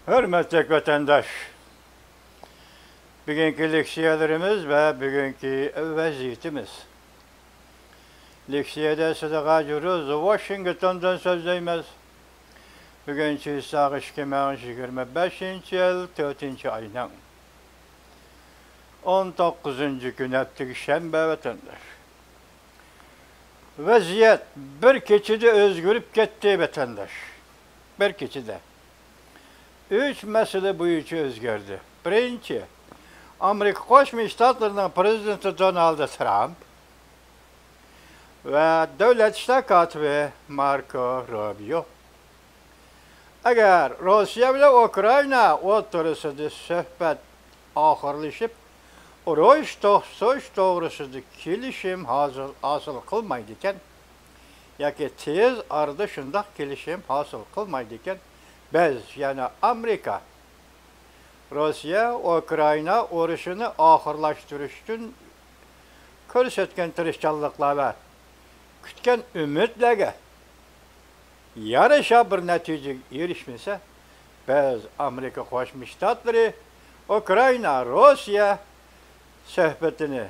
Hürmetli vatandaş, bugünkü leksiyalarımız ve bugünkü vaziyetimiz. Leksiyada sıdaqa juruz Washington'dan sözleyimiz. Bugünkü sağış 2025 yıl 4. ayının 19. gün ettik şembe vatandaş. Vaziyet bir keçide özgürüp gitti vatandaş. Bir keçide. Üç mesele bu üçü özgürdü. Birinci, Amerika Koşmuş Ştatlarının prezidenti Donald Trump ve devlet işler katibi Marco Rubio. Eğer Rusya ile Ukrayna oturusunda söhbet ahırlaşıp, Ruş doğrusunda kelişim hasıl kılmaydıken, yaki tez arada şundak kelişim hasıl kılmaydıken, biz yani Amerika, Rusya, Ukrayna uğraşını ahırlaştırış için körsetken tırışçallıkla ve kütken ümitlerge yarışa bir netice erişmese, biz Amerika Koşmuş Ştatları, Ukrayna, Rusya söhbetini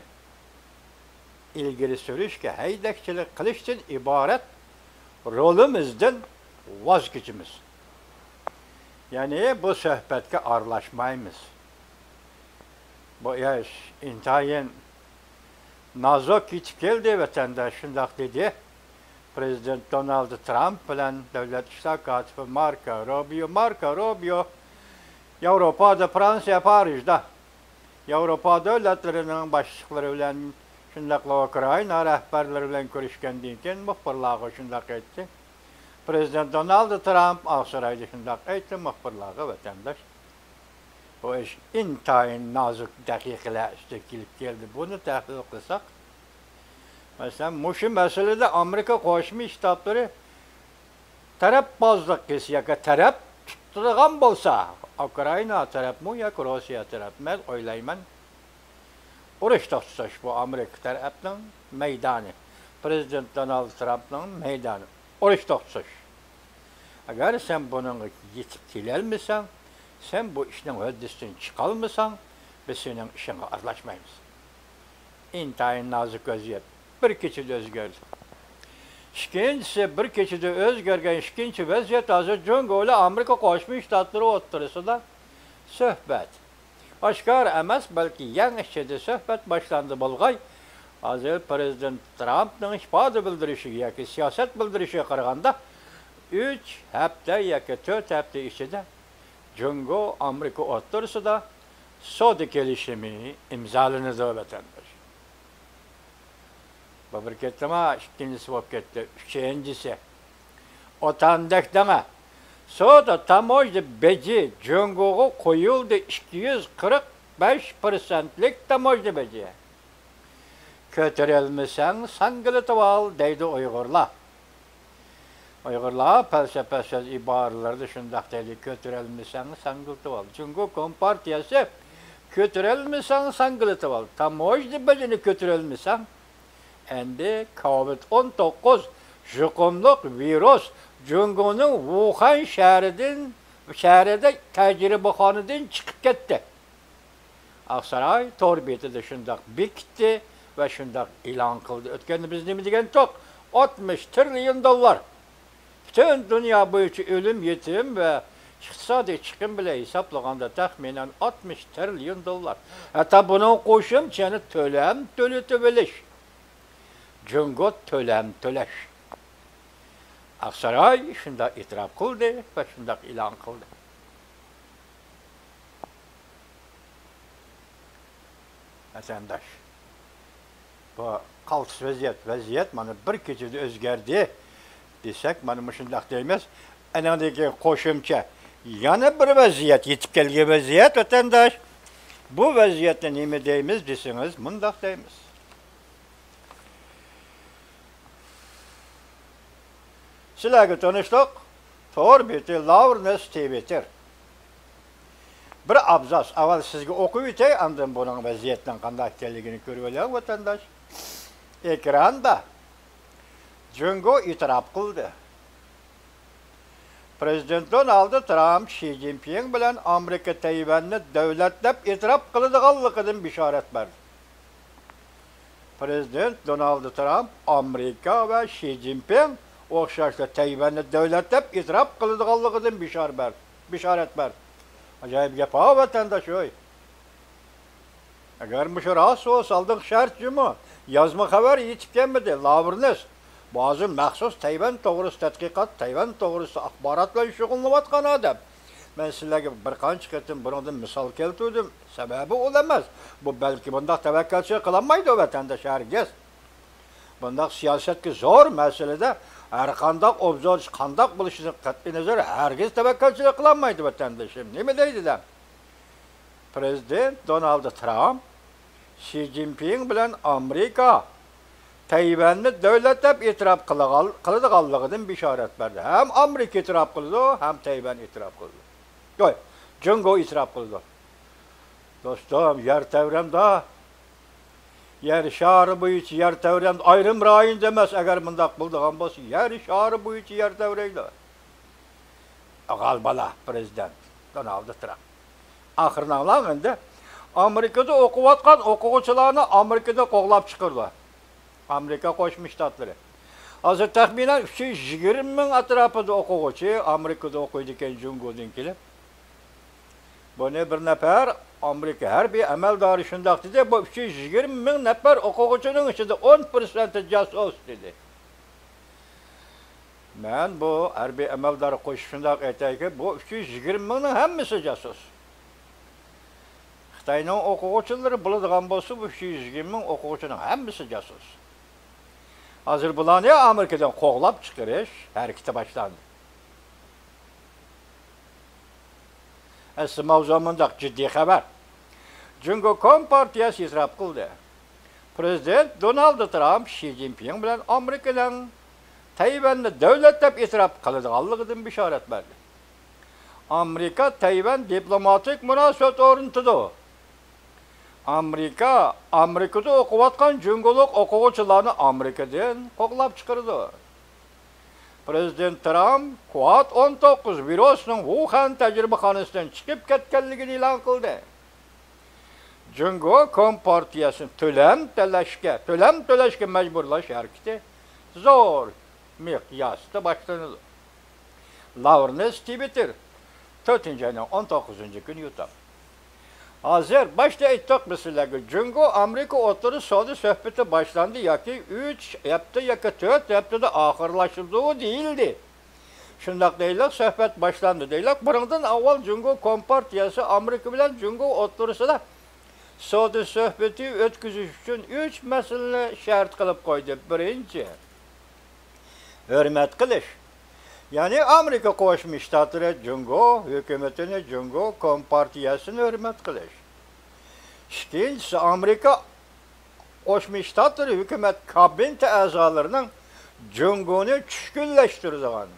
ilgili sürüşke heydekçilik kılış için ibaret rolümüzden vazgeçimiz. Yani bu söhbetke arlaşmayımız. Bu yaş intayin nazok gitip geldi vatandaş şundak dedi. Prezident Donald Trump bilen devlet işler katibi Marco Rubio, Avrupa'da, Fransa, Paris'da, Avrupa devletlerinin başlıkları bilen şundakla Ukrayna rehberleri bilen görüşkendiğinden muhbirlığı şundak etti. Prezident Donald Trump Aksaray'da şundak etti muhbirlığı vatandaş. Bu iş intayin nazik dakikalar gelip geldi. Bunu tahkik kılsak, mesela şu meselede Amerika Koşmuş Ştatları taraf bazlık kesiyaka taraf tuttuğun bolsa, Ukrayna taraf mı ya Rusya taraf mı oylayman. Orada tutsaş bu Amerika tarafının meydanı. Prezident Donald Trump'ın meydanı. Orada tutsaş. Eğer sen bunun yetip gelelmişsen, sen bu işin höddesinden çıkalmışsan, biz senin işine arlaşmayız. İntayin nazik vaziyet. Bir keçide özgürdü. İkincisi bir keçide özgürgen ikinci vaziyet hazır Cungo ile Amerika Koşmuş Ştatları oturusunda söhbet. Aşkar emas belki yanlışçede söhbet başlandı bulgay. Hazır Prezident Trump'ın ifade bildirişi yaki siyaset bildirişi qaraganda 3 hafta yaki 4 hafta içinde Cungo Amerika oturusunda soda kelişimi imzalandı vatandaş. Bu bir ketleme ikincisi bop ketdi. Üçüncüsü otandakdana soda tamojda beci Cungo'ga koyuldu 245%'lik tamojda beci. Kötürelmesen sangılıtı al deydi Uygurlar. Uygurlar felsefesiz ibarelerde şundak deydi kötürelmesen sangılıtı al. Cungo Kompartiyası kötürelmesen sangılıtı al. Tamojda becini kötürelmesen endi COVID-19 jukumluk virüs Cungo'nun Wuhan şehrinde tecrübehaneden çıkıp gitti. Aksaray torbiyeti de şundak bikti ve şundak ilan kıldı. Ötkende biz ne mi degen tok? 60 trilyon dolar. Bütün dünya boyunca ölüm, yetim ve iqtisadi çıkım bile hesaplaganda tahminen 60 trilyon dolar. Hatta bunun qo'shimchani to'lab bilish. Cungo töleş. Aksaray şunda itiraf kıldı ve şunda ilan kıldı. Vatandaş, bu kaltı vaziyet bana bir keçide özgerdi desek, bana şundak değmez. Enadaki koşumça, yana bir vaziyet, yetip gelge vaziyet vatandaş. Bu vaziyette neymi deyimiz desiniz, mundak deyimiz. Sizlerge tanıştık, Torbeti Lavrnes TV'tir. Bir abzas, avval sizge okuyup etey, andan bunun vaziyetten qanday ekanligini görüp olayım vatandaş. Ekranda Cungo itiraf kıldı. Prezident Donald Trump Xi Jinping bilan Amerika Tayvanni davlatlab e'tirof qiladiganligidan bishorat berdi. Prezident Donald Trump Amerika va Xi Jinping o'xshashda Tayvanni davlatlab e'tirof qiladiganligidan bishorat berdi. Acayip gap ha vatandaş oy. Agar bu rost bo'lsa, oldin shart jumi yozma xabar yetib kelmadi. Lavrnes bazı maxsus Tayvan to'g'risida tadqiqot, Tayvan to'g'risida axborot bilan shug'ullanayotgan odam. Men sizlarga bir qancha qatim bundan misol keltirdim. Sababi u emas. Bu balki bunda tavakkalchilik qilolmaydi vatandaş hargiz. Bunda siyosadga zo'r masalada har qanday obzor qanday bo'lishidan qat'iy nazar hargiz tavakkalchilik qilolmaydi vatandaşım. Nima deydilar? Prezident Donald Trump Xi Jinping bilan Amerika Tayvanni davlatlab e'tirof qiladiganligidan bishorat berdi. Ham Amerika e'tirof qildi, ham Tayvan e'tirof qildi. Yo'q, Jungo e'tirof qildi. Do'stim, yer tevramda yer shari bo'yicha yer tevramda ayrim rayonda emas, agar bundoq bo'ladigan bo'lsa, yer shari bo'yicha yer tevraydi. G'albala prezident Donald Trump. Axırdan endi Amerikada o'qiyotgan o'quvchilarni Amerikada qo'g'lab chiqirdi. Amerika Qo'shma Shtatlari. Hozir taxminan 320 ming atrofida o'quvchi Amerikada o'qiydi ekan Jungodan kelib. Buni bir nafar Amerika harbiy amaldori shundoq dedi, bu 320 ming nafar o'quvchining ichida 10% jasus dedi. Men bu harbiy amaldori qo'shib shundoq aytayki, bu 320 mingning hammasi jasus. Xitoyning o'quvchilari bo'ladigan bo'lsa, bu 320 ming o'quvchining hammasi jasus. Hozir bularni Amerikadan qo'g'lab chiqarish harakati boshlandi. Asli mavzu mundaq jiddiy xabar. Jungo Kompartiyasi e'tirof qildi. Prezident Donald Trump Xi Jinping bilan Amerikadan Tayvanni davlatlab e'tirof qiladiganligidan bishorat berdi. Amerika Tayvan diplomatik munosabat o'rnatdi. Amerikada o'qiyotgan jungoloq o'quvchilarni Amerikadan qo'g'lab chiqardi. Prezident Trump Quad 19 virusning Wuhan tajribaxonasidan chiqib ketganligini e'lon qildi. Jungo Kompartiyasini to'lam to'lashga majburlash harakati zo'r miqyosda boshlanadi. Lavrnes Twitter 4-ayning 19-kuni YouTube. Hozir başta aytdik sizlarga, Jungo Amerika o'rtasida savdo suhbati boshlandi yoki 3 hafta yoki 4 haftada oxirlashildi deyildi. Shundoq deylik, suhbat boshlandi deylik. Bundan avval Jungo Kompartiyasi Amerika bilan Jungo o'rtasida savdo suhbati o'tkazish uchun 3 masalani shart qilib qo'ydi. Birinchi, hurmat qilish. Yani Amerika Qo'shma Shtatlari Jungo hukumatini, Jungo Kompartiyasini hurmat qilish. Ikkinchisi, Amerika Qo'shma Shtatlari hukumat kabineti a'zolarining Jungoni tushkunlashtiradigan,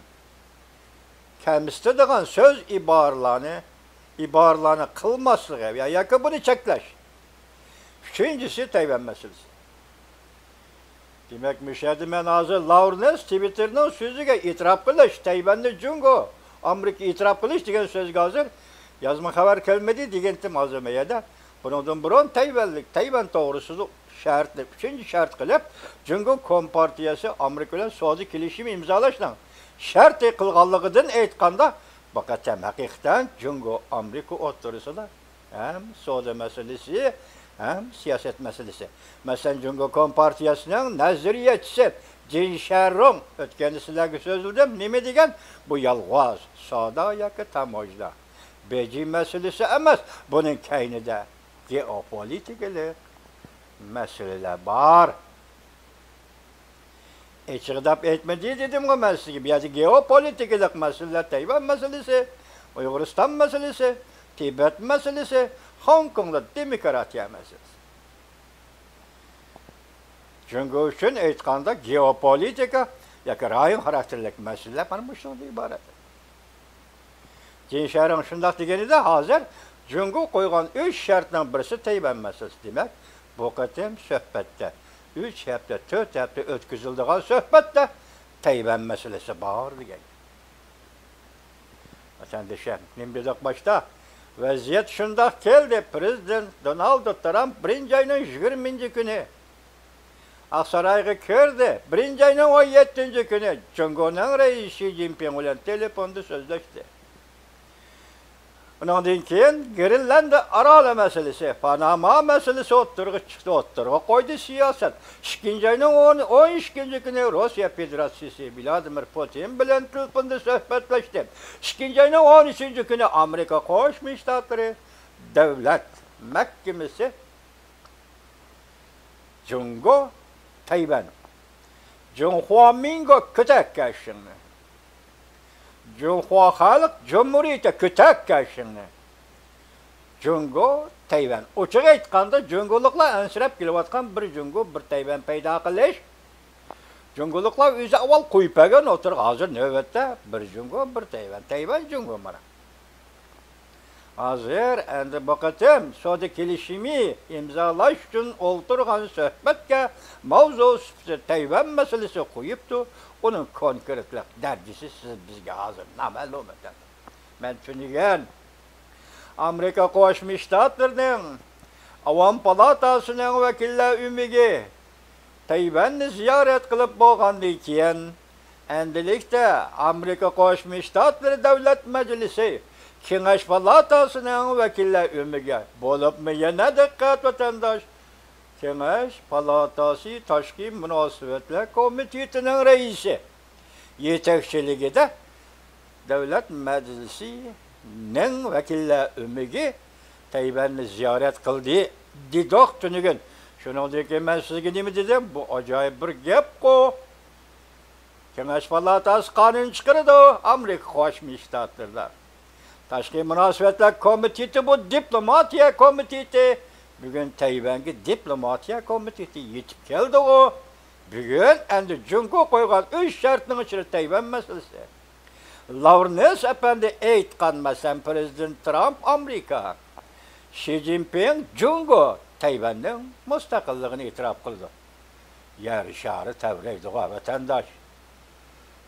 kamsitadigan so'z iboralarni qilmasligi yoki buni cheklash. Uchinchisi, Tayvan masalasi. Demek müşahede men hozir Lavrnes Twitter'ning so'ziga e'tirof qilish, Tayvanni Jungo Amerika e'tirof qilish degan so'zga hozir yozma xabar kelmedi degandim hozir mayada. Bundan burun Tayvan to'g'risida shartni, 3-shart qilib, Jungo Kompartiyasi Amerika bilan savdo kelishimi imzolashdan shart qilganligidan aytganda, faqat haqiqatan Jungo Amerika o'rtasida ham savdo masalasi hem siyaset meselesi. Mesela Jungo Kompartiyasının nazariyatçısı Jin Sharong ötkeni sizlerge sözüldüm. Nime degen? Bu yalğaz, sada yoki tamojda. Beijing meselesi emas. Bunun kaynida geopolitikalik meseleler var. Çıqdap etmedi dedim o men sizga. Bu yerda geopolitikalik meseleler, Tayvan meselesi, Uyg'uriston meselesi, Tibet meselesi, Hong Kong'da demokratiya meselesi. Jungo uchun aytganda geopolitika yoki rayon xarakterlik masalalar mana bu shundan iborat. Jin Sharong shundoq deganida hozir Jungo qo'ygan 3 shartdan birisi Tayvan masalasi. Demak, bu qatim suhbatda 3 hafta, 4 hafta o'tkaziladigan suhbatda Tayvan masalasi bor degan. Vatandaşlar, ne dedik başta? Vaziyet şundak geldi. Prezident Donald Trump birinci ayının 20. günü Aksaray'a kirdi. Birinci ayının 17. günü Cumhurbaşkanı reisi Xi Jinping ile telefonda sözleşti. Ondan keyin Grenlandiya arali meselesi, Panama meselesi o'ttirg'i chiqdi, o'ttirg'i qo'ydi siyosat. 12 günü Rusya Federasyonu Vladimir Putin bilan telefonda suhbatlashdi. 13 günü Amerika Qo'shma Shtatlari Davlat Mahkamasi Jungo Tayvan Junhua-Mingo Kütahkashini Junhua Xalq Cumhuriyeti Kütahkashini Jungo Tayvan. Ochiq aytganda Jungoliklar ansirab kelayotgan bir Jungo, bir Tayvan paydo qilish. Jungoliklar o'zi avval qo'ypagan o'tirib, hozir navbatda bir Jungo, bir Tayvan. Tayvan Jungo mana. Hozir endi bu qatim savdo kelishimi imzolash uchun o'ltirgan suhbatga mavzu Tayvan masalasi qo'yibdi. Onun konkretlik darajasi siz bizga hozir noma'lum ekan. Men tushungan Amerika Qo'shma Shtatlarining Avam palatasining vakillar umiga Tayvanni ziyorat qilib bo'lgandan keyin endilikda Amerika Qo'shma Shtatlari Davlat Majlisi Kengash palatasining vakillar umiga bo'libmi yana diqqat vatandosh. Kengash palatasi Tashqi munosabatlar komitetining raisi yetakchiligida Davlat Majlisining vakillar umiga Tayvanni ziyorat qildi. Didoq tunigun. Shuningdek men sizga nima dedim? Bu ajoyib bir gap-ku. Kengash palatasi qonun chiqardi Amerika Qo'shma Shtatlarida. Tashqi munosabatlar komiteti bu diplomatiya komiteti. Bugün Tayvan'ga diplomatiya komiteti yetib keldi o. Bugün endi Jungo qo'ygan 3 shartning ichida Tayvan masalasi. Lawrence efendi aytgan masalan Prezident Trump Amerika, Xi Jinping Jungo Tayvanning mustaqilligini e'tirof qildi. Yer shari tavraydi vatandosh.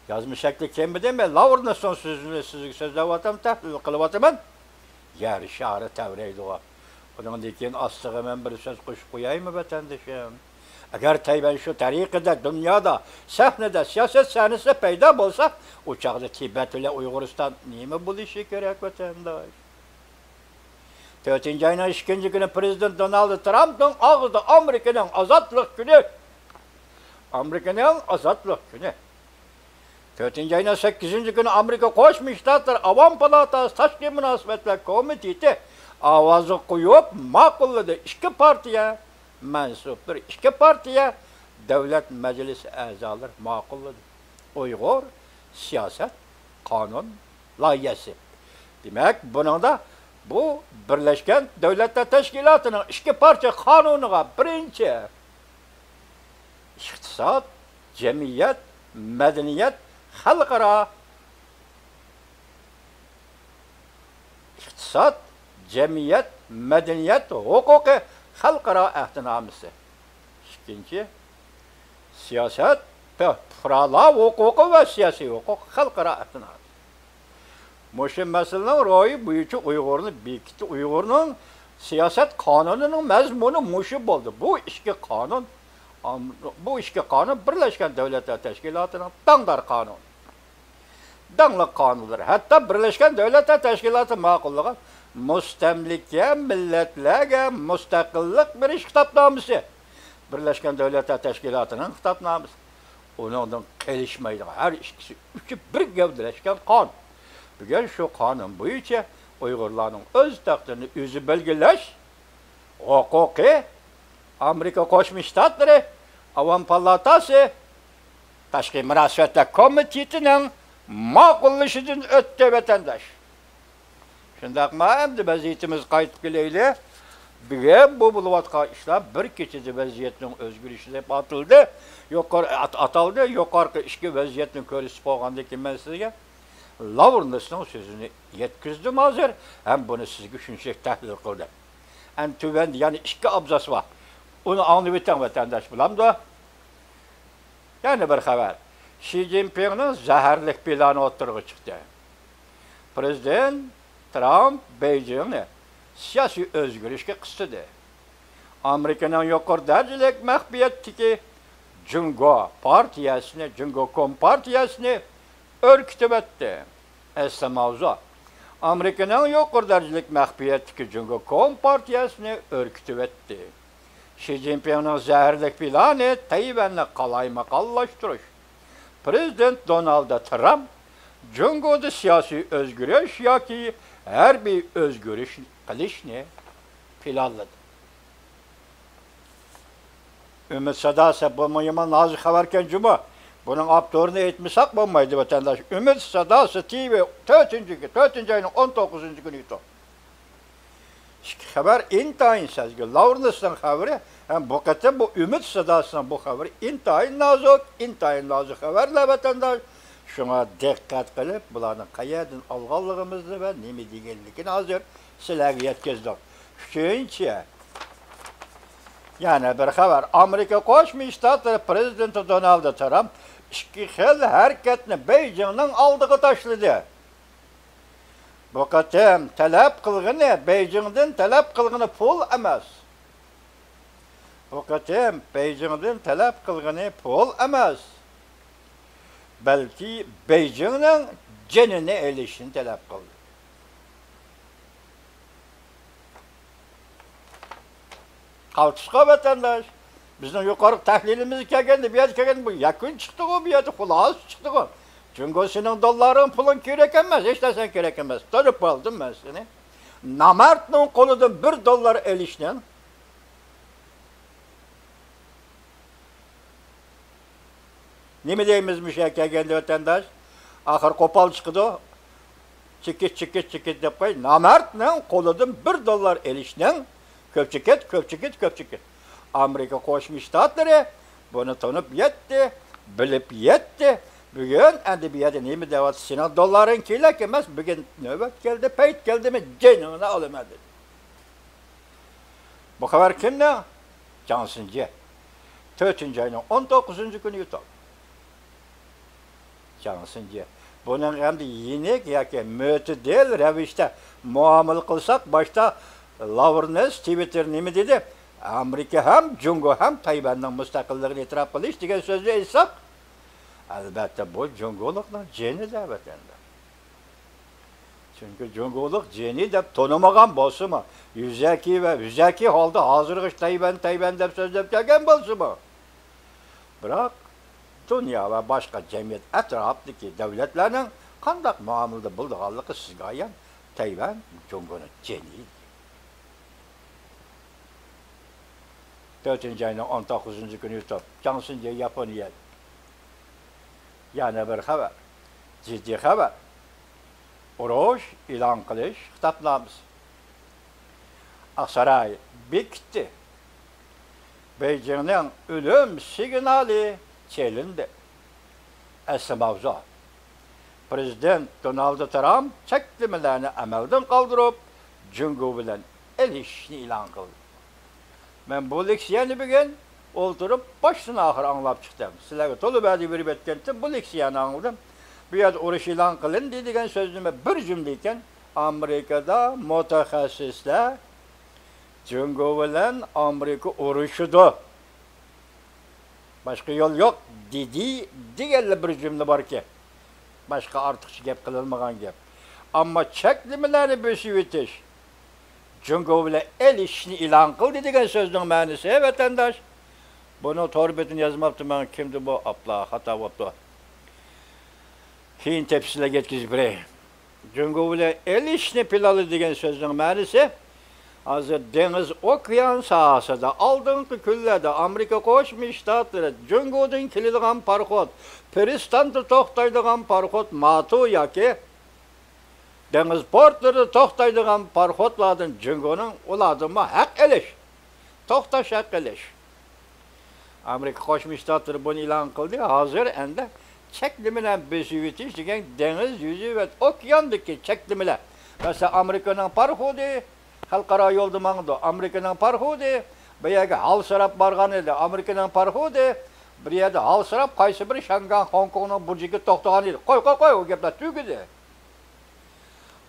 Yazmışakda kim deme Lawrence'ın sözünü sizga so'zlayapman, tahlil qilyapman. Yer shari tavraydi o. Bundan keyin ostiga men bir so'z qo'shib qo'yaymi vatandoshim? Agar Tayvan shu tariqada dunyoda sahnada siyosat sahnasida paydo bo'lsa, u chaqda Tibet bilan Uyg'uriston nima bo'lishi kerak vatandosh? 4-ayning 2 kuni Prezident Donald Trumpning og'zida Amerikaning ozodlik kuni. Amerikaning ozodlik kuni. 4-ayning 8 kuni Amerika Qo'shma Shtatlar Avam palatasi Tashqi munosabatlar komiteti ovozi qo'yib ma'qulladi. 2 partiya mansublar, 2 partiya Davlat Majlisi a'zolari ma'qulladi. Uyg'ur siyosat qonun loyihasi. Demak, buningda bu Birlashgan Davlatlar Tashkilotining 2 parcha qonuniga birinchi iqtisod, jamiyat, madaniyat, xalqaro iqtisod, jamiyat, madaniyat, huquqi xalqaro ahdnomasi. Ikkinchi siyosat, fuqarolar huquqi va siyosiy huquq xalqaro ahdnomasi. Mushu masalaning ro'yi bo'yicha Uyg'urni bekitdi. Uyg'urning siyosat qonunining mazmuni mushu bo'ldi. Bu ikki qonun Birlashgan Davlatlar Tashkilotining tangdor qonuni. Dangli qonunlar. Hatto Birlashgan Davlatlar Tashkiloti ma'qullagan mustamlika millatlarga mustaqillik berish xitobnomasi. Birlashgan Davlatlar Tashkilotining xitobnomasi. Uningdan kelishmaydi. Har ikkisi uchi bir gavdalashgan qonun. Bugun shu qonun bo'yicha Uyg'urlarning o'z taqdirini o'zi belgilash huquqi Amerika Qo'shma Shtatlari Avam palatasi Tashqi munosabatlar komitetining ma'qullashidan o'tdi vatandosh. Shundaqmi endi vaziyatimiz qaytib kelaylik. Bugun bu bo'layotgan ishlar bir kechada vaziyatning o'zgarishi deb ataldi. Yuqorqi ishki vaziyatni ko'rib qolgandan keyin men sizga Lawrence'ning sözünü yetkizdim hozir. Hem bunu sizga shunchalik tahlil qildim. Ham tuvan ya'ni 2 abzas var. Onu anlayıp o'tgan vatandosh bilamdi. Yana bir xabar. Xi Jinpingning zaharlik plani o'tirg'i chiqdi. Prezident Trump Beijing'ni siyosiy o'zgarishga qisdi. Amerikaning yuqori darajalik maxfiyatdagi Jungo partiyasini, Jungo kompartiyasini örgütüp etdi. Asli mavzu. Amerikaning yuqori darajalik maxfiyatdagi Jungo kompartiyasini örgütüp etdi. Xi Jinpingning zaharlik planı Tayvanni qalayma-qallashtirish. Prezident Donald Trump Jungo'da siyosiy o'zgarish yoki harbiy o'zgarish qilishni planladi. Ümit sadası bulmayıma nazik haberken cuma. Bunun aptorunu etmişsak bulmaydı vatandaş. Ümit sadası TV 4. ayının 19. günü ito. Haber intayin sezgi. Lavrnistan haberi. Hem bu kadar bu ümit sadasından bu haberi intayin nazik haberle vatandaş. Şuna dikkat kılıp bulanın kayadın alğallığımızı ve nemi digellikini hazır silahı yetkizdik. Çünkü yani bir haber, Amerika Qo'shma Shtatlar prezidenti Donald Trump ikki xil harakatni Beijingning oldiga tashladi. Bu qatam talab qilgani Beijingdan talab qilgani pul emas. Bu qatam Beijingdan talab qilgani pul emas. Balki Beijingning jinini elishini talab qildi. Qaltışqa vatandaş. Bizning yuqori tahlilimiz kelganda, bu yerga kelganda bu yakun chiqdi o, bu yerda xulos chiqdi o. Chunki sening dollaring, puling kerak emas, hech narsa kerak emas. Tanib oldim men seni. Namartning qo'lidan $1 elishdan nima deymiz bu yerga kelganda vatandaş? Axir qo'pol chiqdi. Chikit deb qo'y. Namartning qo'lidan $1 elishdan Köpçükit. Amerika Qo'shma Shtatlari buni tanib yetdi, bilib yetdi. Bugun endi bu yerda nima deyapti? Sening dollaring kerak emas, bugun navbat keldi, payt keldimi, jiningni olaman dedi. Bu xabar kimdan? Johnsonga 4. ayning 19. kuni yutib. Johnsonga. Buning endi yenik yoki mo'tadil ravishda muomala qilsak, boshda Lavrnes Twitter nima dedi? Amerika ham, Jungo ham Tayvanning mustaqilligini e'tirof qilish degan so'zni aytsak, albatta bu Jungolikning jini deb atandi. Chunki Jungolik jini deb tanımagan bo'lsa-mu, yuzaki holda hozirgi Tayvan deb so'zlab kelgan bo'lsa-mu. Biroq dunyo va boshqa jamiyat atrofidagi davlatlarning qanday muomalada bo'lganligi sizga ayon. Tayvan Jungoning jini. 4. ayının 19. günü yutib. Johnsonga Yaponiya. Yana bir xabar. Ciddi xabar. Urush e'lon qilish xitobnomasi. Aqsaray bekitdi. Beijingning o'lim signali chelindi. Asli mavzu. Prezident Donald Trump cheklamalarni amaldan qoldirib, Jungo bilan elishni e'lon qildi. Men bu leksiyani bugun o'ltirib boshdan oxir anglab chiqdim. Sizlarga to'liq ba'zi berib o'tgandim, bu leksiyani angladim. Bu yerda urush e'lon qilindi degan so'zni bir jumla ekan. Amerikada mutaxassislar Jungo bilan Amerika urushidi. Boshqa yo'l yo'q dedi deganlar bir jumla borki. Boshqa ortiqcha gap qilinmagan gap. Ammo cheklamalarni bo'shib o'tish Jungo bilan elishni e'lon qildi degan so'zning ma'nosi vatandosh. Buni to'g'ri betini yozmabdiman. Kimdi bu? Apla, xato bo'ldi. Keyin tepsilarga yetkazib beray. Jungo bilan elishni planladi degan so'zning ma'nosi hozir dengiz okean sahasida oldingi kunlarda Amerika Qo'shma Shtatlari Jungodan keladigan parxod, Pristanda to'xtaydigan parxod Matu yoki dengiz portlarida to'xtaydigan parxodlardan Jungoning ulardan haq elish, to'xtash haq elish. Amerika Qo'shma Shtatlari buni e'lon qildi. Hozir endi cheklamalar besib o'tish degan dengiz yuzi va okeandagi cheklamalar. Masalan, Amerikaning parxodi xalqaro yo'lda mangdi. Amerikaning parxodi bu yerga halsirab borgan edi. Amerikaning parxodi bir yerda halsirab qaysi bir Shanghai, Hong Kongning burjiga to'xtagan edi. Qo'y, u gaplar tugadi.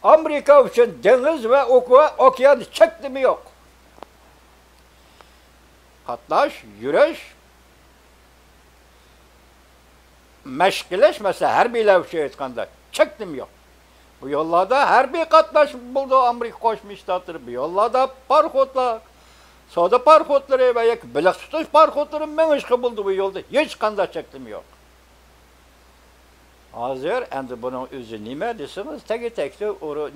Amerika için deniz ve okyan çektimi yok. Katlaş, yürüyüş, meşgileşmese harbiyle bir şey etkanda çektim yok. Bu yollarda harbiy katlaş buldu Amerika Koşmuş Ştatları. Bu yollarda parxotlar, soda parxotları ve bilik tutuş parxotları menişki buldu bu yolda. Hiç kanda çektim yok. Hazır, endi bunun özü nima desiniz, tegi-tekli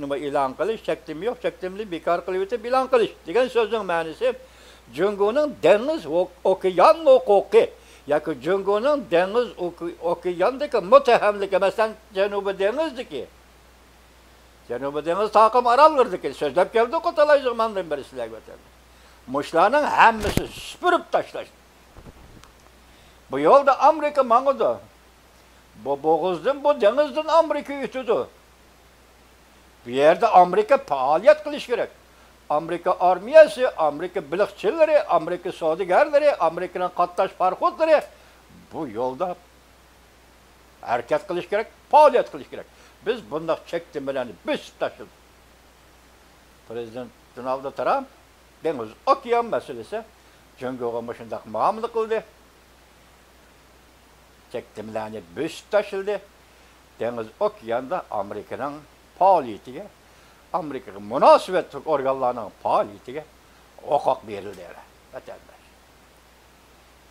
nima e'lon qilish, chektim yo'q, chektimni bekor qilib o'tib e'lon qilish degan so'zning ma'nosi Jungoning dengiz okean huquqi yoki Jungoning dengiz okeandagi muttahamligi, masalan, Janubiy dengizdagi Janubiy dengiz taqim orollardagi so'zlab keldik talay zamondan beri sizlarga o'tadi. Mushlarning hammasi supurib tashlashdi. Bu yo'lda Amerika mang'idi. Bu boğazdan, bu denizden Amerika ötüdü. Bir yerde Amerika faaliyet kılış gerek. Amerika armiyası, Amerika bilikçileri, Amerika savdogarları, Amerika'nın katlaş parxotları bu yolda hareket kılış gerek, faaliyet kılış gerek. Biz bundan çektim bilen biz taşıdık. Prezident Donald Trump deniz okyan meselesi Jungo'ga başındaki muamele kıldı. Çektimlerini büs taşıldı. Deniz okyanda Amerika'nın faaliyetiga, Amerika'nın münasebet organlarının faaliyetiga hukuk verildi. Vatandaş.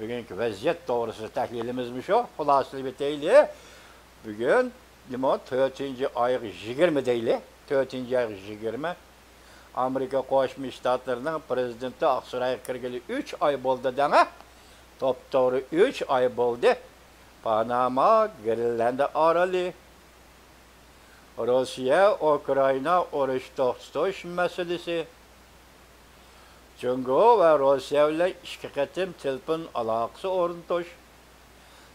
Bugünkü vaziyet doğrusu tahlilimizmiş o. Hulasını biteyli. Bugün 4. ayı 20 deyli. 4. ayı 20. Amerika Koşmuş Ştatlarının prezidenti Aksaray'a kirgeli 3 ay boldu dene. Toptoğru 3 ay boldu. Panama, Grönland aralı, Rusya, Ukrayna, oruç to'xtatish meselesi, Jungo ve Rusya ile 2 qatim telefon aloqasi o'rnatish,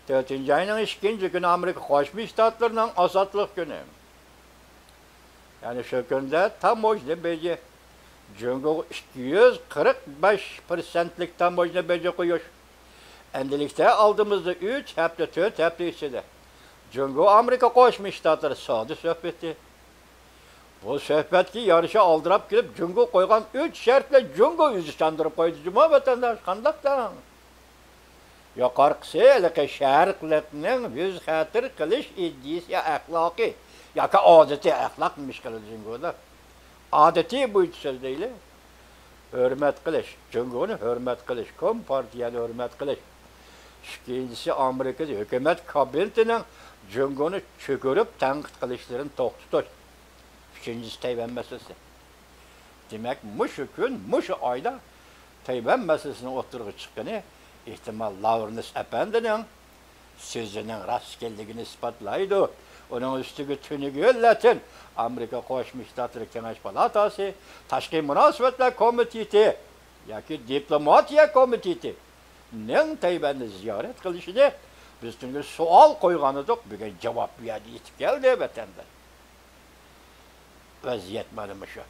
4. ayning 2. günü Amerika Qo'shma Shtatlarining ozodlik kuni. Yani şu günde tamojna beji Jungo 245%'lik tamojna beji qo'yish. Endilikte aldığımızda 3 hafta 4 hafta içinde Jungo Amerika Qo'shma Shtatları savdo sohbeti. Bu sohbetki yarışa aldırıp girip Jungo koygan 3 şartla Jungo yüzü çandırıp koydu. Cuma vatandaş kandaktan. Yukarısı elke şarklıkның yüz hatır kılış iddisi ahlaki. Yaka adeti ahlakmış kılır Jungo'da. Adeti bu üç söz değil. Hürmet kılış. Jungo'nu hürmet kılış. Kompartiyani hürmet kılış. İkincisi Amerika'da hükümet kabinetinin Jungo'nu çökürüp tenkit kılışlarını to'xtatish. Üçüncüsü Tayvan meselesi. Demek muşu gün, muşu ayda Tayvan meselesinin oturuğa çıkkını ihtimal Lavrens Efendi'nin sözünün rastgelliğini ispatlaydı. Onun üstüge tünügü Latin Amerika Qo'shma Shtatlar Kengash Palatasi, Tashqi Munosabatlar Komiteti yoki Diplomatiya Komiteti ning Tayvanni ziyorat qilishida biz tungi savol qo'ygan edik, bugun javob berdi yetib keldi vatandaş. Vaziyat mana shu.